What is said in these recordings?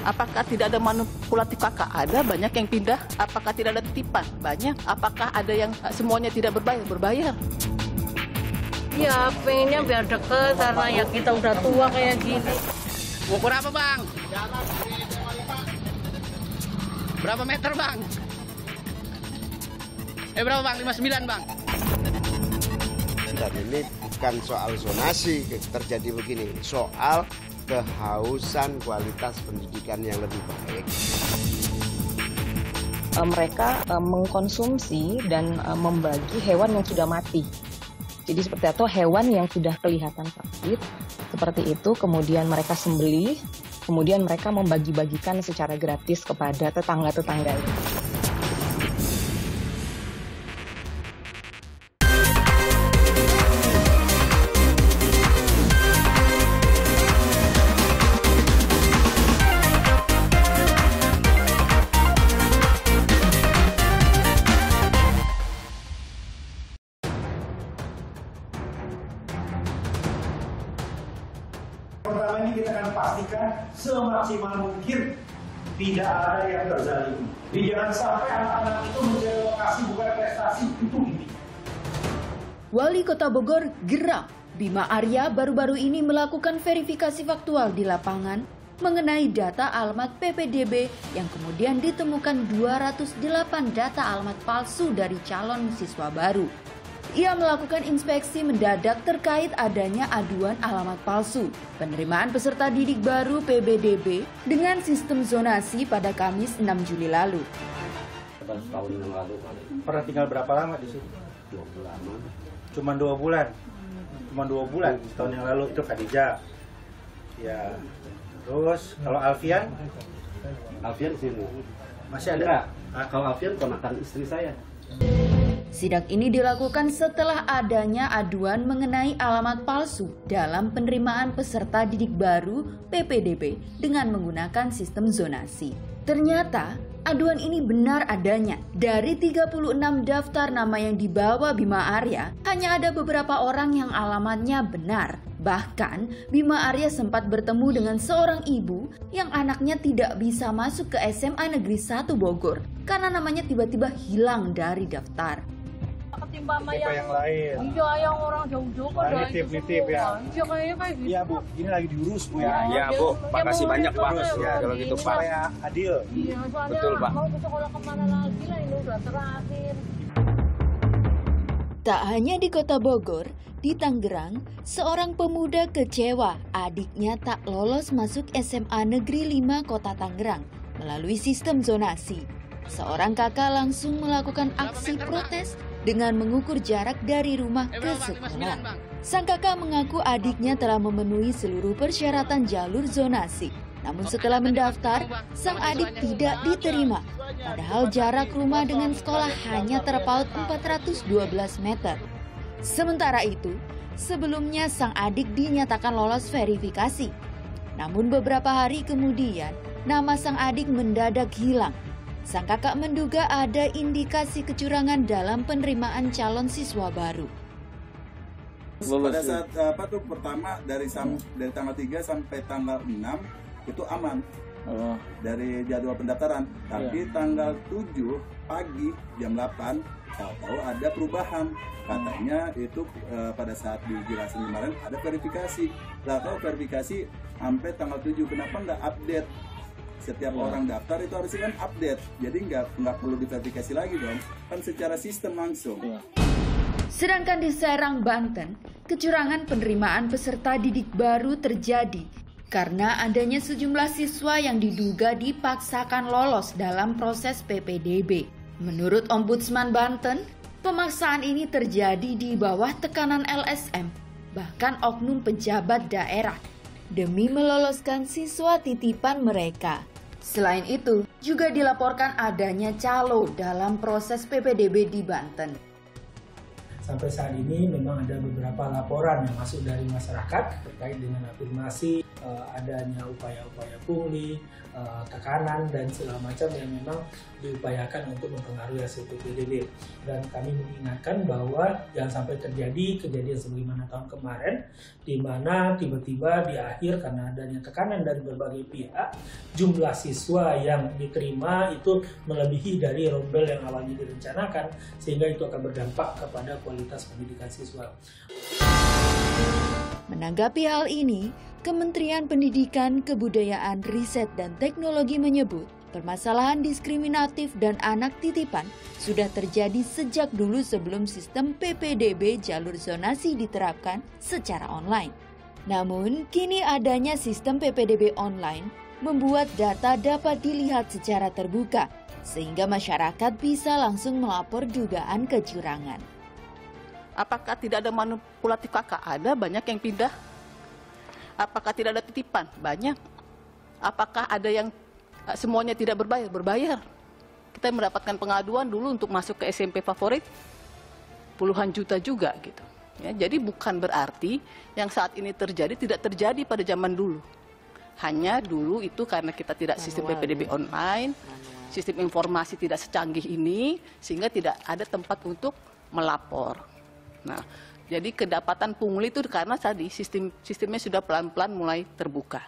Apakah tidak ada manipulatif kakak? Ada, banyak yang pindah. Apakah tidak ada titipan? Banyak. Apakah ada yang semuanya tidak berbayar? Berbayar. Ya, pengennya biar deket karena ya kita udah tua kayak gini. Ukur apa, Bang? Berapa meter, Bang? Berapa, Bang? 59, Bang. Dan ini bukan soal zonasi terjadi begini, soal kehausan kualitas pendidikan yang lebih baik. Mereka mengkonsumsi dan membagi hewan yang sudah mati. Jadi seperti itu, hewan yang sudah kelihatan sakit, seperti itu, kemudian mereka sembelih, kemudian mereka membagi-bagikan secara gratis kepada tetangga-tetangganya. Pertama ini kita akan pastikan semaksimal mungkin tidak ada yang terzalimi. Jadi jangan sampai anak-anak itu menjadi lokasi bukan prestasi itu ini. Wali Kota Bogor geram. Bima Arya baru-baru ini melakukan verifikasi faktual di lapangan mengenai data alamat PPDB yang kemudian ditemukan 208 data alamat palsu dari calon siswa baru. Ia melakukan inspeksi mendadak terkait adanya aduan alamat palsu penerimaan peserta didik baru PBDB dengan sistem zonasi pada Kamis 6 Juli lalu. Tahun yang lalu. Pernah tinggal berapa lama di situ? 2 bulan. Cuma 2 bulan. Cuma 2 bulan tahun yang lalu itu Khadijah. Ya. Terus kalau Alfian? Alfian sini. Masih ada? Kalau Alfian ponakan istri saya. Sidak ini dilakukan setelah adanya aduan mengenai alamat palsu dalam penerimaan peserta didik baru PPDB dengan menggunakan sistem zonasi. Ternyata aduan ini benar adanya. Dari 36 daftar nama yang dibawa Bima Arya, hanya ada beberapa orang yang alamatnya benar. Bahkan Bima Arya sempat bertemu dengan seorang ibu yang anaknya tidak bisa masuk ke SMA Negeri 1 Bogor karena namanya tiba-tiba hilang dari daftar. Ketimbang yang lain. Iya, yang orang jauh-jauh kok. Nitip ya. Iya, kayaknya kayak gitu. Iya Bu, ini lagi diurus Bu ya. Iya Bu, makasih banyak Pak. Ya kalau gitu Pak. Ya adil. Iya, soalnya Betul, Pak. mau ke sekolah kemana lagi lah, ini udah terakhir. Tak hanya di Kota Bogor, di Tangerang, seorang pemuda kecewa adiknya tak lolos masuk SMA Negeri 5 Kota Tangerang melalui sistem zonasi. Seorang kakak langsung melakukan aksi protes dengan mengukur jarak dari rumah ke sekolah. Sang kakak mengaku adiknya telah memenuhi seluruh persyaratan jalur zonasi. Namun setelah mendaftar, sang adik tidak diterima. Padahal jarak rumah dengan sekolah hanya terpaut 412 meter. Sementara itu, sebelumnya sang adik dinyatakan lolos verifikasi. Namun beberapa hari kemudian, nama sang adik mendadak hilang. Sang kakak menduga ada indikasi kecurangan dalam penerimaan calon siswa baru. Pada saat pertama dari tanggal 3 sampai tanggal 6 itu aman dari jadwal pendaftaran. Tapi tanggal 7 pagi jam 8 tahu ada perubahan. Katanya itu pada saat dijelasin kemarin ada verifikasi. Tahu verifikasi sampai tanggal 7, kenapa nggak update? Setiap orang daftar itu harusnya kan update, jadi nggak perlu diverifikasi lagi dong, kan secara sistem langsung. Sedangkan di Serang, Banten, kecurangan penerimaan peserta didik baru terjadi karena adanya sejumlah siswa yang diduga dipaksakan lolos dalam proses PPDB. Menurut Ombudsman Banten, pemaksaan ini terjadi di bawah tekanan LSM, bahkan oknum pejabat daerah, demi meloloskan siswa titipan mereka. Selain itu, juga dilaporkan adanya calo dalam proses PPDB di Banten. Sampai saat ini memang ada beberapa laporan yang masuk dari masyarakat terkait dengan afirmasi adanya upaya-upaya pungli, tekanan dan segala macam yang memang diupayakan untuk mempengaruhi hasil PPDB. Dan kami mengingatkan bahwa jangan sampai terjadi kejadian sebagaimana tahun kemarin, di mana tiba-tiba di akhir karena adanya tekanan dari berbagai pihak, jumlah siswa yang diterima itu melebihi dari rombel yang awalnya direncanakan, sehingga itu akan berdampak kepada kualitas pendidikan siswa. Menanggapi hal ini, Kementerian Pendidikan, Kebudayaan, Riset, dan Teknologi menyebut permasalahan diskriminatif dan anak titipan sudah terjadi sejak dulu sebelum sistem PPDB jalur zonasi diterapkan secara online. Namun, kini adanya sistem PPDB online membuat data dapat dilihat secara terbuka, sehingga masyarakat bisa langsung melapor dugaan kecurangan. Apakah tidak ada manipulatif kakak? Ada, banyak yang pindah. Apakah tidak ada titipan? Banyak. Apakah ada yang semuanya tidak berbayar? Berbayar. Kita mendapatkan pengaduan dulu untuk masuk ke SMP favorit, puluhan juta juga gitu. Ya, jadi bukan berarti yang saat ini terjadi tidak terjadi pada zaman dulu. Hanya dulu itu karena kita tidak sistem PPDB online, sistem informasi tidak secanggih ini, sehingga tidak ada tempat untuk melapor. Nah, jadi kedapatan pungli itu karena tadi sistemnya sudah pelan-pelan mulai terbuka.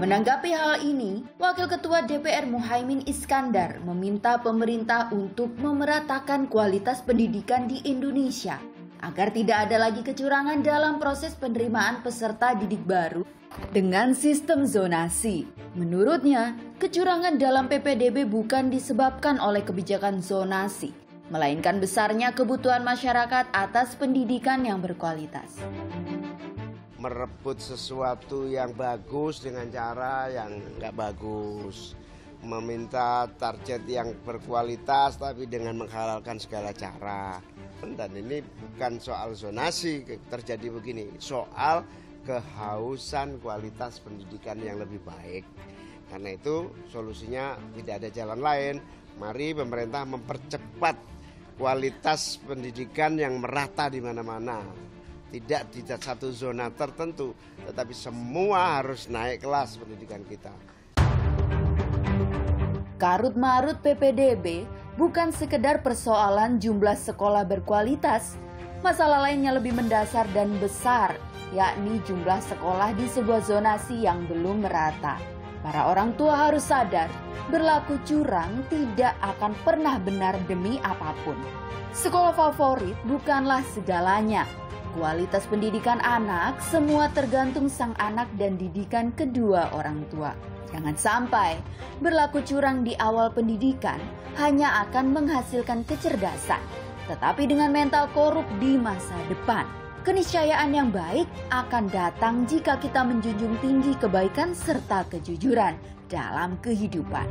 Menanggapi hal ini, Wakil Ketua DPR Muhaimin Iskandar meminta pemerintah untuk memeratakan kualitas pendidikan di Indonesia agar tidak ada lagi kecurangan dalam proses penerimaan peserta didik baru dengan sistem zonasi. Menurutnya, kecurangan dalam PPDB bukan disebabkan oleh kebijakan zonasi, melainkan besarnya kebutuhan masyarakat atas pendidikan yang berkualitas. Merebut sesuatu yang bagus dengan cara yang nggak bagus. Meminta target yang berkualitas tapi dengan menghalalkan segala cara. Dan ini bukan soal zonasi terjadi begini, soal kehausan kualitas pendidikan yang lebih baik. Karena itu solusinya tidak ada jalan lain. Mari pemerintah mempercepat kualitas pendidikan yang merata di mana-mana. Tidak di satu zona tertentu, tetapi semua harus naik kelas pendidikan kita. Karut-marut PPDB bukan sekedar persoalan jumlah sekolah berkualitas. Masalah lainnya lebih mendasar dan besar, yakni jumlah sekolah di sebuah zonasi yang belum merata. Para orang tua harus sadar, berlaku curang tidak akan pernah benar demi apapun. Sekolah favorit bukanlah segalanya. Kualitas pendidikan anak semua tergantung sang anak dan didikan kedua orang tua. Jangan sampai berlaku curang di awal pendidikan hanya akan menghasilkan kecerdasan, tetapi dengan mental korup di masa depan. Keniscayaan yang baik akan datang jika kita menjunjung tinggi kebaikan serta kejujuran dalam kehidupan.